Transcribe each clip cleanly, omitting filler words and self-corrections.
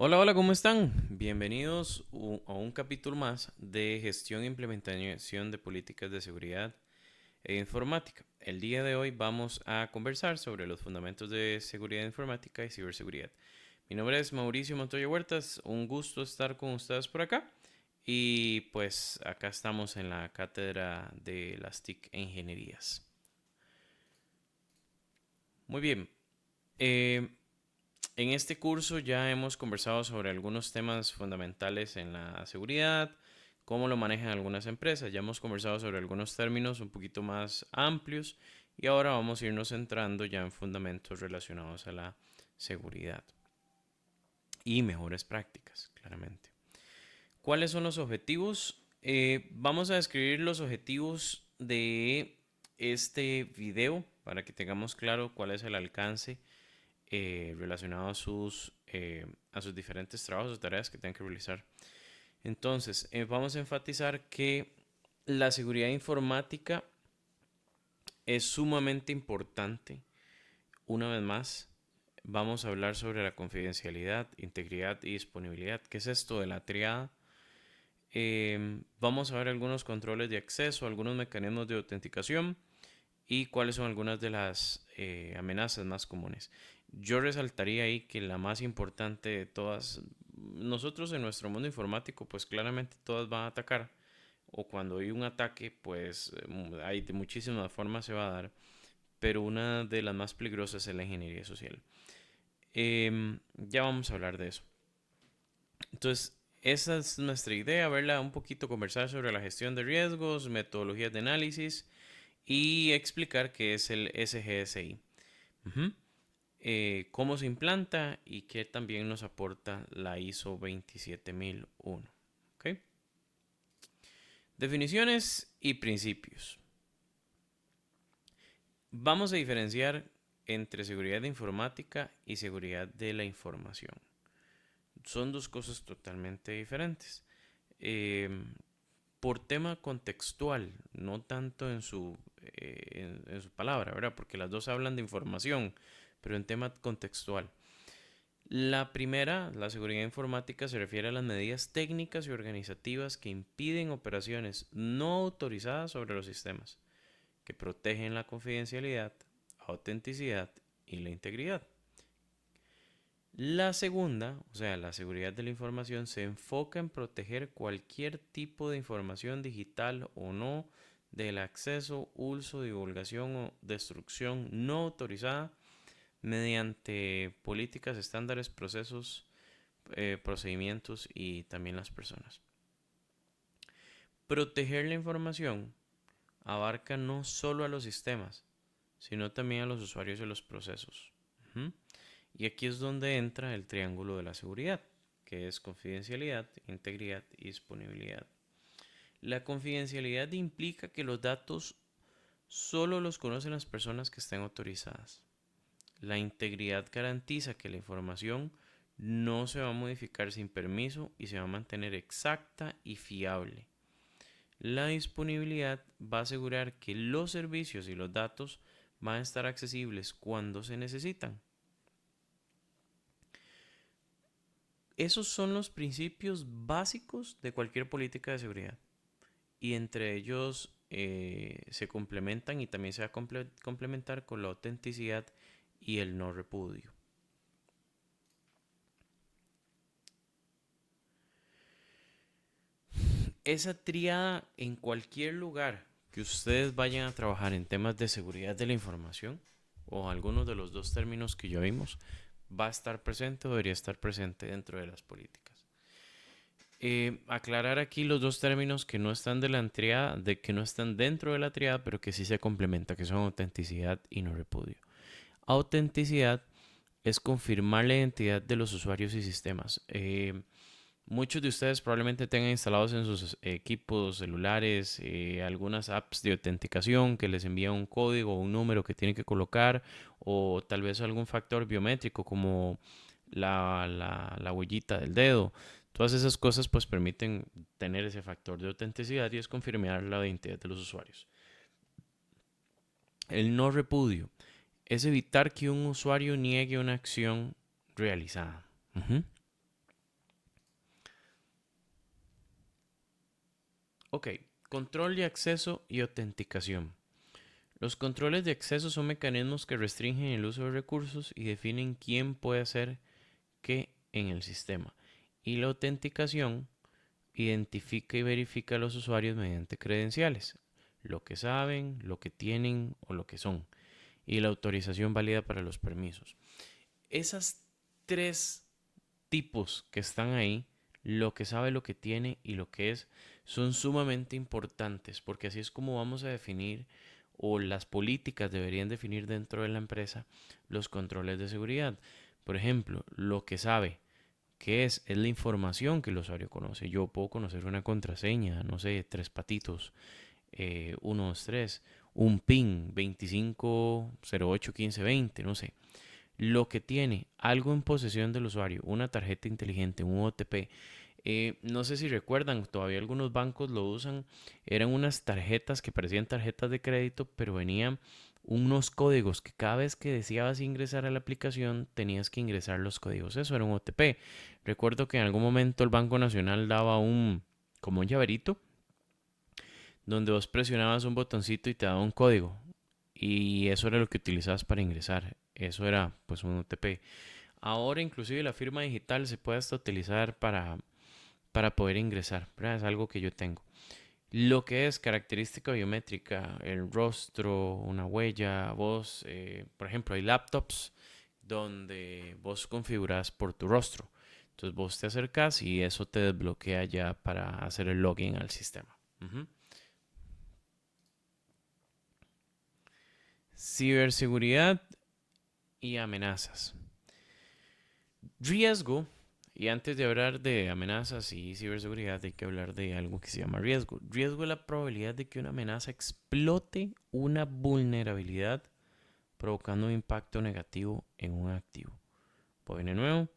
Hola, hola, ¿cómo están? Bienvenidos a un capítulo más de gestión e implementación de políticas de seguridad e informática. El día de hoy vamos a conversar sobre los fundamentos de seguridad informática y ciberseguridad. Mi nombre es Mauricio Montoya Huertas, un gusto estar con ustedes por acá. Y pues acá estamos en la cátedra de las TIC e Ingenierías. Muy bien, eh, en este curso ya hemos conversado sobre algunos temas fundamentales en la seguridad, cómo lo manejan algunas empresas, ya hemos conversado sobre algunos términos un poquito más amplios y ahora vamos a irnos centrando ya en fundamentos relacionados a la seguridad y mejores prácticas, claramente. ¿Cuáles son los objetivos? Vamos a describir los objetivos de este video para que tengamos claro cuál es el alcance relacionado a sus diferentes trabajos o tareas que tengan que realizar. Entonces, vamos a enfatizar que la seguridad informática es sumamente importante. Una vez más, vamos a hablar sobre la confidencialidad, integridad y disponibilidad. ¿Qué es esto de la triada? Vamos a ver algunos controles de acceso, algunos mecanismos de autenticación y cuáles son algunas de las amenazas más comunes. Yo resaltaría ahí que la más importante de todas, nosotros en nuestro mundo informático, pues claramente todas van a atacar, o cuando hay un ataque, pues hay de muchísimas formas se va a dar, pero una de las más peligrosas es la ingeniería social. Ya vamos a hablar de eso. Entonces, esa es nuestra idea, verla un poquito, conversar sobre la gestión de riesgos, metodologías de análisis y explicar qué es el SGSI. Ujú. Cómo se implanta y qué también nos aporta la ISO 27001. ¿Ok? Definiciones y principios. Vamos a diferenciar entre seguridad informática y seguridad de la información. Son dos cosas totalmente diferentes. Eh, por tema contextual, no tanto en su palabra, ¿verdad? Porque las dos hablan de información, pero en tema contextual. La primera, la seguridad informática, se refiere a las medidas técnicas y organizativas que impiden operaciones no autorizadas sobre los sistemas, que protegen la confidencialidad, autenticidad y la integridad. La segunda, o sea, la seguridad de la información, se enfoca en proteger cualquier tipo de información digital o no del acceso, uso, divulgación o destrucción no autorizada mediante políticas, estándares, procesos, procedimientos y también las personas. Proteger la información abarca no solo a los sistemas, sino también a los usuarios y los procesos. Ujú. Y aquí es donde entra el triángulo de la seguridad, que es confidencialidad, integridad y disponibilidad. La confidencialidad implica que los datos solo los conocen las personas que estén autorizadas. La integridad garantiza que la información no se va a modificar sin permiso y se va a mantener exacta y fiable. La disponibilidad va a asegurar que los servicios y los datos van a estar accesibles cuando se necesitan. Esos son los principios básicos de cualquier política de seguridad. Y entre ellos se complementan y también se va a complementar con la autenticidad y el no repudio. Esa triada en cualquier lugar que ustedes vayan a trabajar en temas de seguridad de la información o algunos de los dos términos que ya vimos, va a estar presente o debería estar presente dentro de las políticas. Aclarar aquí los dos términos que no están de la triada, de que no están dentro de la triada, pero que sí se complementan, que son autenticidad y no repudio. Autenticidad es confirmar la identidad de los usuarios y sistemas. Muchos de ustedes probablemente tengan instalados en sus equipos celulares algunas apps de autenticación que les envían un código o un número que tienen que colocar o tal vez algún factor biométrico como la huellita del dedo. Todas esas cosas pues permiten tener ese factor de autenticidad y es confirmar la identidad de los usuarios. El no repudio es evitar que un usuario niegue una acción realizada. Ujú. Ok, control de acceso y autenticación. Los controles de acceso son mecanismos que restringen el uso de recursos y definen quién puede hacer qué en el sistema. Y la autenticación identifica y verifica a los usuarios mediante credenciales, lo que saben, lo que tienen o lo que son, y la autorización válida para los permisos. Esas tres tipos que están ahí, lo que sabe, lo que tiene y lo que es, son sumamente importantes porque así es como vamos a definir o las políticas deberían definir dentro de la empresa los controles de seguridad. Por ejemplo, lo que sabe, que es la información que el usuario conoce. Yo puedo conocer una contraseña, no sé, tres patitos, 1, 2, 3, un PIN 25 08 15 20, no sé. Lo que tiene algo en posesión del usuario, una tarjeta inteligente, un OTP. No sé si recuerdan, todavía algunos bancos lo usan. Eran unas tarjetas que parecían tarjetas de crédito, pero venían unos códigos que cada vez que deseabas ingresar a la aplicación tenías que ingresar los códigos. Eso era un OTP. Recuerdo que en algún momento el Banco Nacional daba como un llaverito donde vos presionabas un botoncito y te daba un código. Y eso era lo que utilizabas para ingresar. Eso era pues un OTP. Ahora inclusive la firma digital se puede hasta utilizar para poder ingresar, ¿verdad? Es algo que yo tengo. Lo que es característica biométrica, el rostro, una huella, voz, por ejemplo, hay laptops donde vos configuras por tu rostro. Entonces vos te acercas y eso te desbloquea ya para hacer el login al sistema. Ujú. Ciberseguridad y amenazas. Riesgo, y antes de hablar de amenazas y ciberseguridad, hay que hablar de algo que se llama riesgo. Riesgo es la probabilidad de que una amenaza explote una vulnerabilidad provocando un impacto negativo en un activo. Pues de nuevo,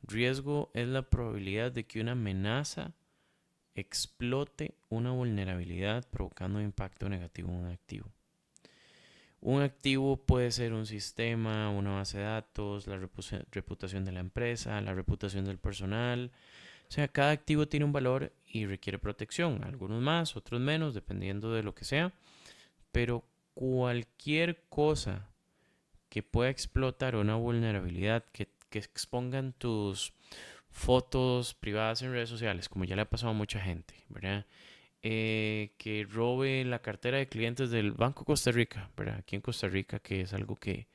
riesgo es la probabilidad de que una amenaza explote una vulnerabilidad provocando un impacto negativo en un activo. Un activo puede ser un sistema, una base de datos, la reputación de la empresa, la reputación del personal. O sea, cada activo tiene un valor y requiere protección. Algunos más, otros menos, dependiendo de lo que sea. Pero cualquier cosa que pueda explotar una vulnerabilidad, que expongan tus fotos privadas en redes sociales, como ya le ha pasado a mucha gente, ¿verdad? Que robe la cartera de clientes del Banco Costa Rica, ¿verdad? Aquí en Costa Rica, que es algo que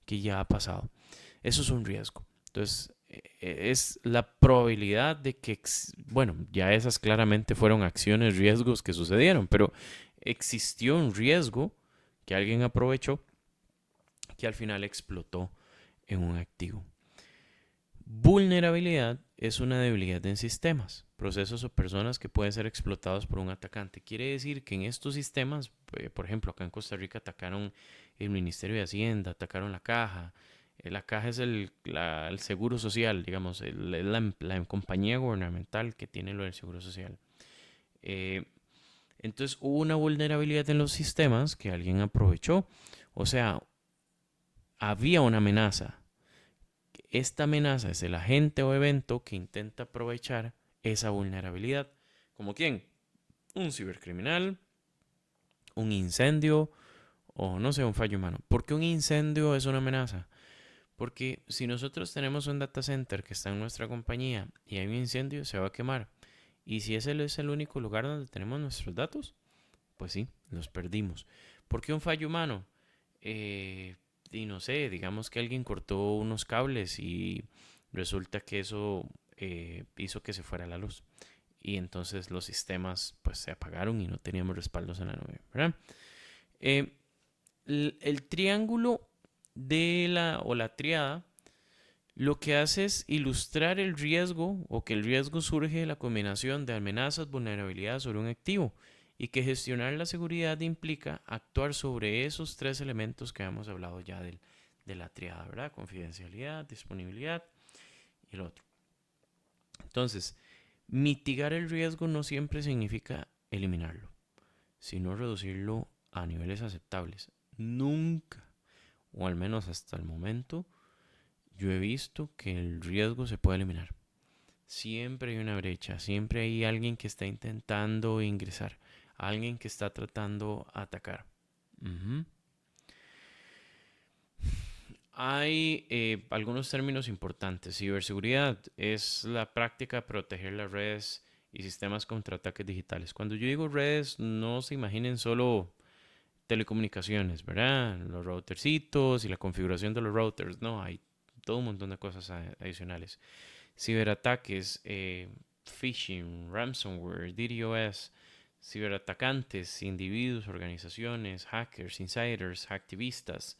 ya ha pasado. Eso es un riesgo. Entonces, es la probabilidad de que, bueno, ya esas claramente fueron acciones, riesgos que sucedieron, pero existió un riesgo que alguien aprovechó que al final explotó en un activo. Vulnerabilidad es una debilidad en sistemas, procesos o personas que pueden ser explotados por un atacante. Quiere decir que en estos sistemas, por ejemplo, acá en Costa Rica atacaron el Ministerio de Hacienda, atacaron la caja. La caja es el seguro social, digamos, la compañía gubernamental que tiene lo del seguro social. Eh, entonces hubo una vulnerabilidad en los sistemas que alguien aprovechó. O sea, había una amenaza. Esta amenaza es el agente o evento que intenta aprovechar esa vulnerabilidad. ¿Como quién? Un cibercriminal, un incendio o no sé, un fallo humano. ¿Por qué un incendio es una amenaza? Porque si nosotros tenemos un data center que está en nuestra compañía y hay un incendio, se va a quemar. Y si ese es el único lugar donde tenemos nuestros datos, pues sí, los perdimos. ¿Por qué un fallo humano? Y no sé, digamos que alguien cortó unos cables y resulta que eso hizo que se fuera la luz. Y entonces los sistemas pues se apagaron y no teníamos respaldos en la nube, ¿verdad? Eh, el triángulo o la triada lo que hace es ilustrar el riesgo o que el riesgo surge de la combinación de amenazas, vulnerabilidades sobre un activo y que gestionar la seguridad implica actuar sobre esos tres elementos que hemos hablado ya de la triada, ¿verdad? Confidencialidad, disponibilidad y el otro. Entonces, mitigar el riesgo no siempre significa eliminarlo, sino reducirlo a niveles aceptables. Nunca, o al menos hasta el momento, yo he visto que el riesgo se puede eliminar. Siempre hay una brecha, siempre hay alguien que está intentando ingresar, alguien que está tratando de atacar. Ujú. Hay algunos términos importantes. Ciberseguridad es la práctica de proteger las redes y sistemas contra ataques digitales. Cuando yo digo redes, no se imaginen solo telecomunicaciones, ¿verdad? Los routercitos y la configuración de los routers. No, hay todo un montón de cosas adicionales. Ciberataques, phishing, ransomware, DDoS, ciberatacantes, individuos, organizaciones, hackers, insiders, activistas,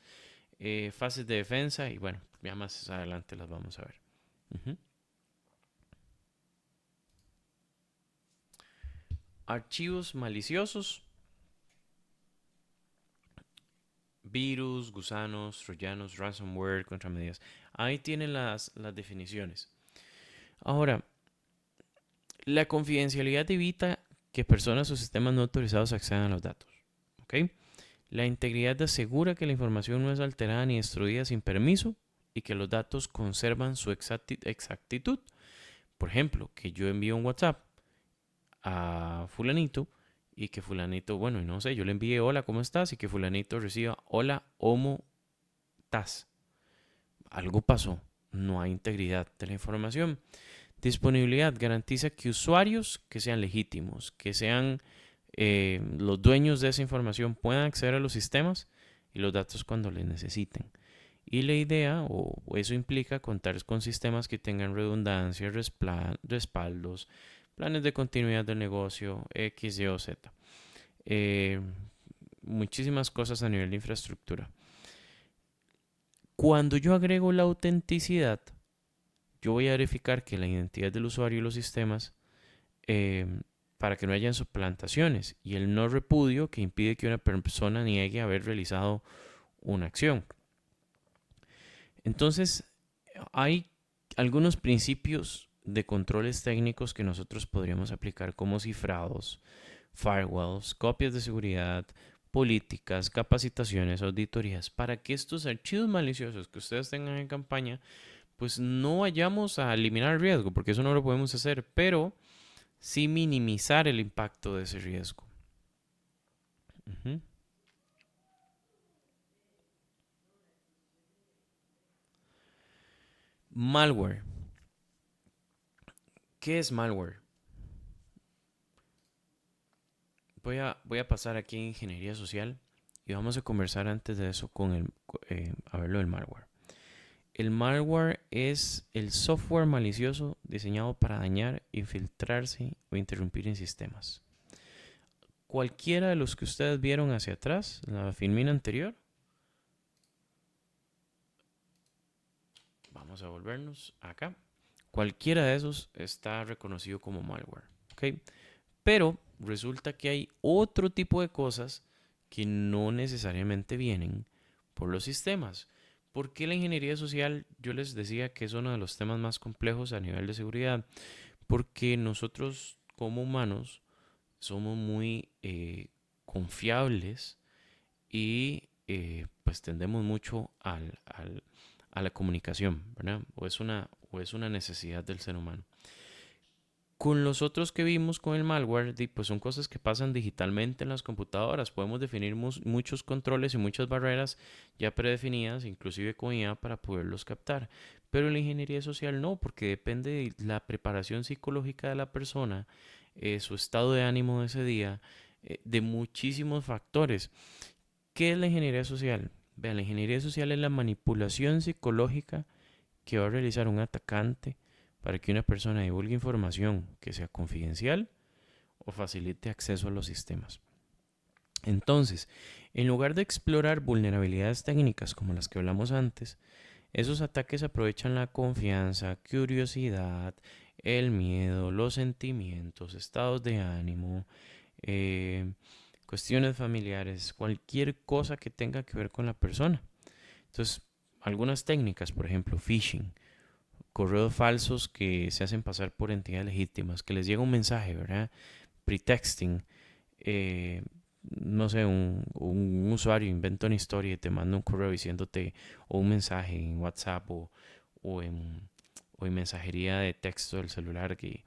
fases de defensa y bueno, ya más adelante las vamos a ver. Ujú. Archivos maliciosos, virus, gusanos, troyanos, ransomware, contramedidas. Ahí tienen las definiciones. Ahora, la confidencialidad evita que personas o sistemas no autorizados accedan a los datos. ¿Ok? La integridad asegura que la información no es alterada ni destruida sin permiso y que los datos conservan su exactitud. Por ejemplo, que yo envío un WhatsApp a fulanito y que fulanito, bueno, y no sé, yo le envíe hola, ¿cómo estás? Y que fulanito reciba hola, ¿cómo estás? Algo pasó, no hay integridad de la información. Disponibilidad garantiza que usuarios que sean legítimos, que sean los dueños de esa información puedan acceder a los sistemas y los datos cuando les necesiten. Y la idea, o eso implica contar con sistemas que tengan redundancia, respaldos, planes de continuidad del negocio, X, Y o Z. Eh, Muchísimas cosas a nivel de infraestructura. Cuando yo agrego la autenticidad, yo voy a verificar que la identidad del usuario y los sistemas eh, para que no hayan suplantaciones y el no repudio que impide que una persona niegue haber realizado una acción. Entonces, hay algunos principios de controles técnicos que nosotros podríamos aplicar como cifrados, firewalls, copias de seguridad, políticas, capacitaciones, auditorías, para que estos archivos maliciosos que ustedes tengan en campaña, pues no vayamos a eliminar el riesgo, porque eso no lo podemos hacer, pero sí minimizar el impacto de ese riesgo. Ujú. Malware. ¿Qué es malware? Voy a pasar aquí en ingeniería social y vamos a conversar antes de eso a ver lo del malware. El malware es el software malicioso diseñado para dañar, infiltrarse o interrumpir en sistemas. Cualquiera de los que ustedes vieron hacia atrás, la filmina anterior, vamos a volvernos acá. Cualquiera de esos está reconocido como malware. ¿Ok? Pero resulta que hay otro tipo de cosas que no necesariamente vienen por los sistemas. ¿Por qué la ingeniería social? Yo les decía que es uno de los temas más complejos a nivel de seguridad. Porque nosotros como humanos somos muy confiables y pues tendemos mucho a la comunicación, ¿verdad? O es una necesidad del ser humano. Con los otros que vimos con el malware, pues son cosas que pasan digitalmente en las computadoras. Podemos definir muchos controles y muchas barreras ya predefinidas, inclusive con IA, para poderlos captar. Pero en la ingeniería social no, porque depende de la preparación psicológica de la persona, su estado de ánimo de ese día, de muchísimos factores. ¿Qué es la ingeniería social? Vean, la ingeniería social es la manipulación psicológica que va a realizar un atacante para que una persona divulgue información que sea confidencial o facilite acceso a los sistemas. Entonces, en lugar de explorar vulnerabilidades técnicas como las que hablamos antes, esos ataques aprovechan la confianza, curiosidad, el miedo, los sentimientos, estados de ánimo, eh, cuestiones familiares, cualquier cosa que tenga que ver con la persona. Entonces, algunas técnicas, por ejemplo, phishing, correos falsos que se hacen pasar por entidades legítimas, que les llega un mensaje, ¿verdad? Pretexting, eh, no sé, un usuario inventa una historia y te manda un correo diciéndote o un mensaje en WhatsApp o o en mensajería de texto del celular que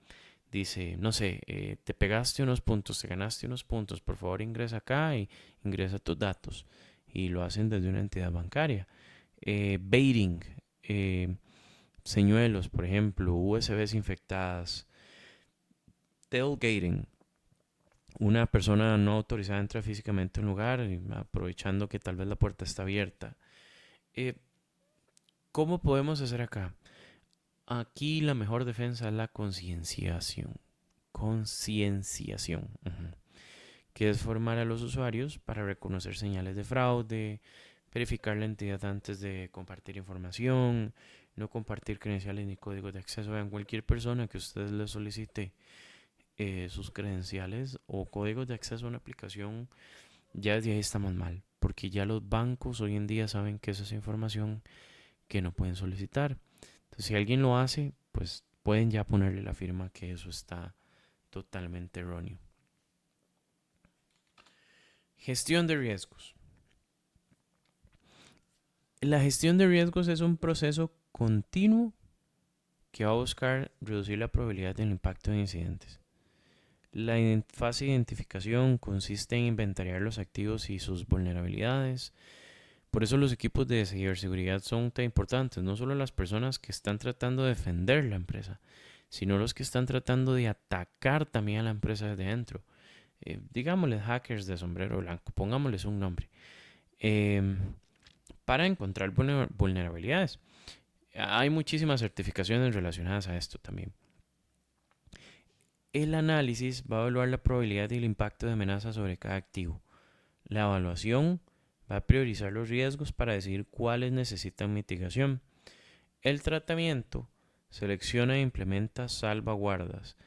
dice, no sé, te pegaste unos puntos, te ganaste unos puntos, por favor ingresa acá y ingresa tus datos. Y lo hacen desde una entidad bancaria. Baiting, eh, señuelos, por ejemplo, USBs infectadas. Tailgating, una persona no autorizada entra físicamente a un lugar aprovechando que tal vez la puerta está abierta. Eh, ¿Cómo podemos hacer acá? Aquí la mejor defensa es la concienciación. Concienciación. Que es formar a los usuarios para reconocer señales de fraude, verificar la entidad antes de compartir información, no compartir credenciales ni códigos de acceso. Vean, cualquier persona que usted le solicite sus credenciales o códigos de acceso a una aplicación, ya desde ahí estamos mal, porque ya los bancos hoy en día saben que esa es información que no pueden solicitar. Entonces, si alguien lo hace, pues pueden ya ponerle la firma que eso está totalmente erróneo. Gestión de riesgos. La gestión de riesgos es un proceso continuo que va a buscar reducir la probabilidad del impacto de incidentes. La fase de identificación consiste en inventariar los activos y sus vulnerabilidades. Por eso los equipos de ciberseguridad son tan importantes, no solo las personas que están tratando de defender la empresa, sino los que están tratando de atacar también a la empresa desde dentro. Digámosles hackers de sombrero blanco, pongámosles un nombre, eh, para encontrar vulnerabilidades. Hay muchísimas certificaciones relacionadas a esto también. El análisis va a evaluar la probabilidad y el impacto de amenaza sobre cada activo. La evaluación va a priorizar los riesgos para decidir cuáles necesitan mitigación. El tratamiento selecciona e implementa salvaguardas,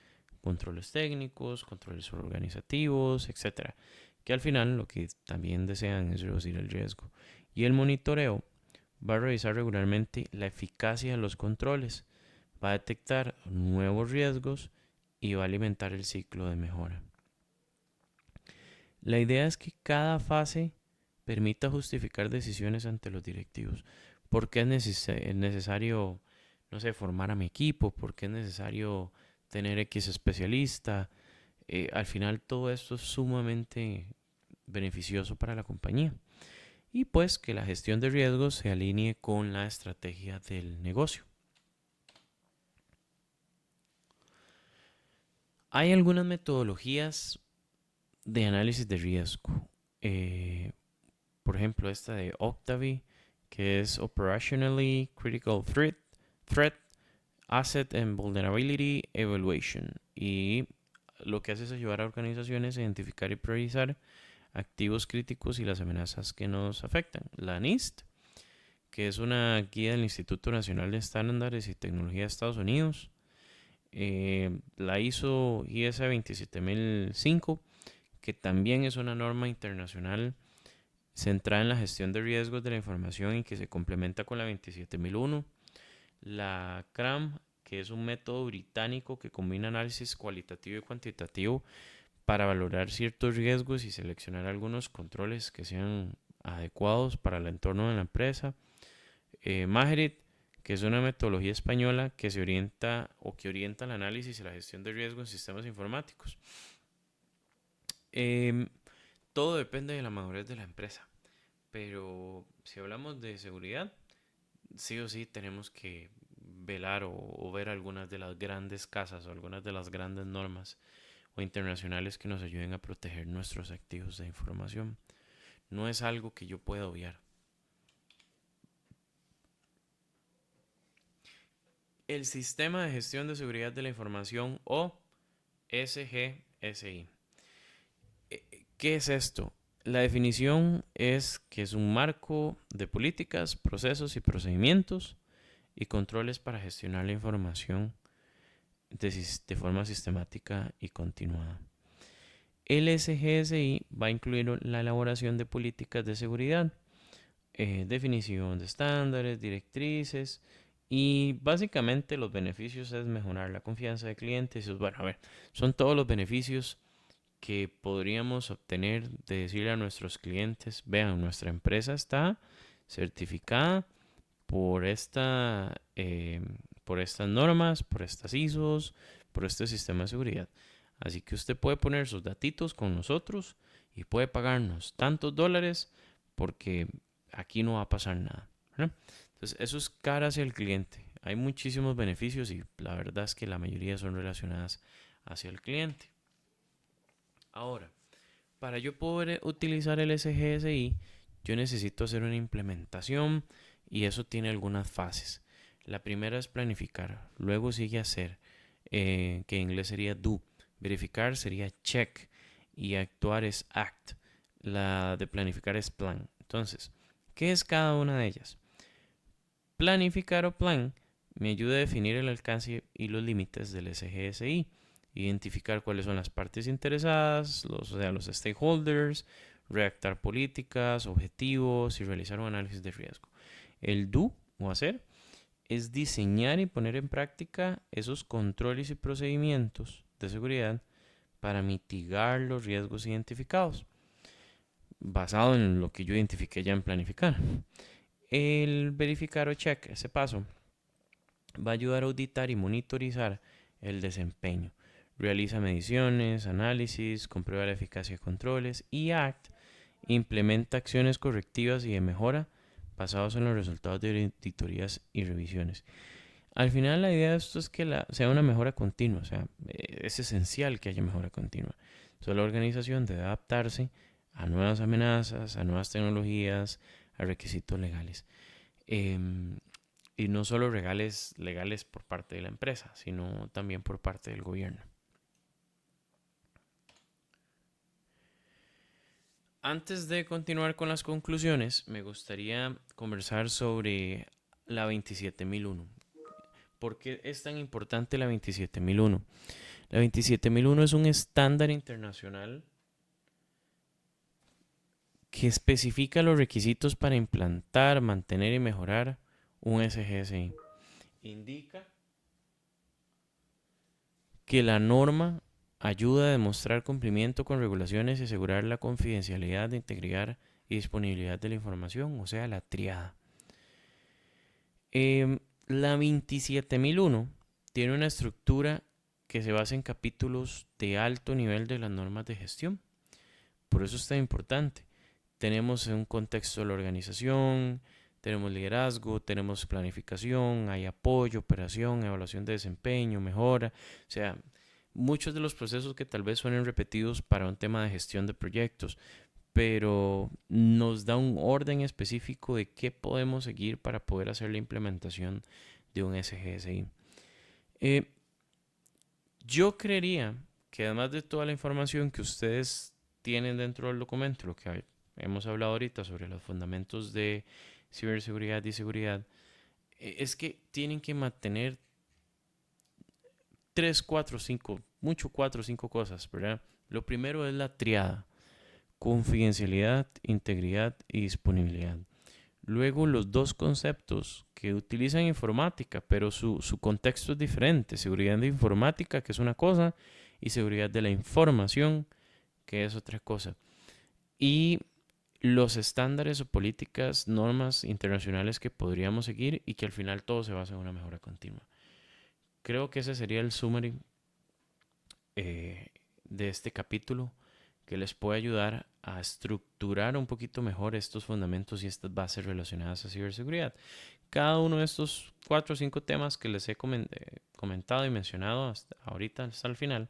controles técnicos, controles organizativos, etcétera, que al final lo que también desean es reducir el riesgo. Y el monitoreo va a revisar regularmente la eficacia de los controles, va a detectar nuevos riesgos y va a alimentar el ciclo de mejora. La idea es que cada fase permita justificar decisiones ante los directivos. ¿Por qué es necesario, no sé, formar a mi equipo? ¿Por qué es necesario tener X especialista? Al final todo esto es sumamente beneficioso para la compañía. Y pues que la gestión de riesgos se alinee con la estrategia del negocio. Hay algunas metodologías de análisis de riesgo. Eh, por ejemplo, esta de Octavie, que es Operationally Critical Threat Asset and Vulnerability Evaluation. Y lo que hace es ayudar a organizaciones a identificar y priorizar activos críticos y las amenazas que nos afectan. La NIST, que es una guía del Instituto Nacional de Estándares y Tecnología de Estados Unidos. La ISO IS 27005, que también es una norma internacional centrada en la gestión de riesgos de la información y que se complementa con la 27001. La CRAM, que es un método británico que combina análisis cualitativo y cuantitativo para valorar ciertos riesgos y seleccionar algunos controles que sean adecuados para el entorno de la empresa. Magerit, que es una metodología española que se orienta o que orienta el análisis y la gestión de riesgos en sistemas informáticos. Em, Todo depende de la madurez de la empresa, pero si hablamos de seguridad, sí o sí tenemos que velar o ver algunas de las grandes casas o algunas de las grandes normas o internacionales que nos ayuden a proteger nuestros activos de información. No es algo que yo pueda obviar. El Sistema de Gestión de Seguridad de la Información o SGSI. ¿Qué es esto? La definición es que es un marco de políticas, procesos y procedimientos y controles para gestionar la información de forma sistemática y continuada. El SGSI va a incluir la elaboración de políticas de seguridad, definición de estándares, directrices y básicamente los beneficios es mejorar la confianza de clientes. Bueno, a ver, son todos los beneficios que podríamos obtener de decirle a nuestros clientes, vean, nuestra empresa está certificada por por estas normas, por estas ISOs, por este sistema de seguridad. Así que usted puede poner sus datitos con nosotros y puede pagarnos tantos dólares porque aquí no va a pasar nada, ¿verdad? Entonces, eso es cara hacia el cliente. Hay muchísimos beneficios y la verdad es que la mayoría son relacionadas hacia el cliente. Ahora, para yo poder utilizar el SGSI, yo necesito hacer una implementación y eso tiene algunas fases. La primera es planificar, luego sigue hacer, que en inglés sería do, verificar sería check y actuar es act. La de planificar es plan. Entonces, ¿qué es cada una de ellas? Planificar o plan me ayuda a definir el alcance y los límites del SGSI, identificar cuáles son las partes interesadas, o sea, los stakeholders, redactar políticas, objetivos y realizar un análisis de riesgo. El do o hacer es diseñar y poner en práctica esos controles y procedimientos de seguridad para mitigar los riesgos identificados, basado en lo que yo identifiqué ya en planificar. El verificar o check, ese paso, va a ayudar a auditar y monitorizar el desempeño. Realiza mediciones, análisis, comprueba la eficacia de controles y ACT implementa acciones correctivas y de mejora basados en los resultados de auditorías y revisiones. Al final la idea de esto es que sea una mejora continua, o sea, es esencial que haya mejora continua. Entonces la organización debe adaptarse a nuevas amenazas, a nuevas tecnologías, a requisitos legales. Y no solo legales por parte de la empresa, sino también por parte del gobierno. Antes de continuar con las conclusiones, me gustaría conversar sobre la 27001. ¿Por qué es tan importante la 27001? La 27001 es un estándar internacional que especifica los requisitos para implantar, mantener y mejorar un SGSI. Indica que la norma ayuda a demostrar cumplimiento con regulaciones y asegurar la confidencialidad, integridad y disponibilidad de la información, o sea, la triada. La 27001 tiene una estructura que se basa en capítulos de alto nivel de las normas de gestión. Por eso es tan importante. Tenemos un contexto de la organización, tenemos liderazgo, tenemos planificación, hay apoyo, operación, evaluación de desempeño, mejora. O sea, muchos de los procesos que tal vez suenen repetidos para un tema de gestión de proyectos, pero nos da un orden específico de qué podemos seguir para poder hacer la implementación de un SGSI. Yo creería que además de toda la información que ustedes tienen dentro del documento, lo que hemos hablado ahorita sobre los fundamentos de ciberseguridad y seguridad, es que tienen que mantener 3, 4, 5, mucho 4 o 5 cosas, ¿verdad? Lo primero es la triada: confidencialidad, integridad y disponibilidad. Luego los dos conceptos que utilizan informática, pero su contexto es diferente: seguridad de informática, que es una cosa, y seguridad de la información, que es otra cosa. Y los estándares o políticas, normas internacionales que podríamos seguir y que al final todo se basa en una mejora continua. Creo que ese sería el summary de este capítulo, que les puede ayudar a estructurar un poquito mejor estos fundamentos y estas bases relacionadas a ciberseguridad. Cada uno de estos 4 o 5 temas que les he comentado y mencionado hasta ahorita, hasta el final,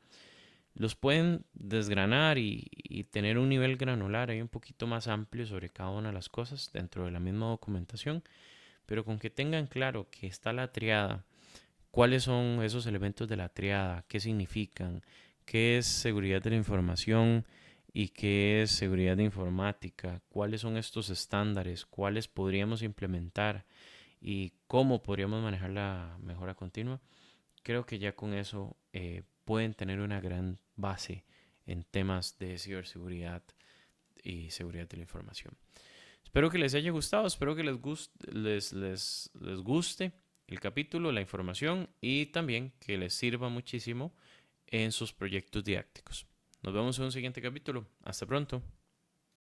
los pueden desgranar y tener un nivel granular ahí un poquito más amplio sobre cada una de las cosas dentro de la misma documentación, pero con que tengan claro que está la triada, cuáles son esos elementos de la triada, qué significan, qué es seguridad de la información y qué es seguridad de informática, cuáles son estos estándares, cuáles podríamos implementar y cómo podríamos manejar la mejora continua. Creo que ya con eso pueden tener una gran base en temas de ciberseguridad y seguridad de la información. Espero que les haya gustado, espero que les guste el capítulo, la información y también que les sirva muchísimo en sus proyectos didácticos. Nos vemos en un siguiente capítulo. Hasta pronto.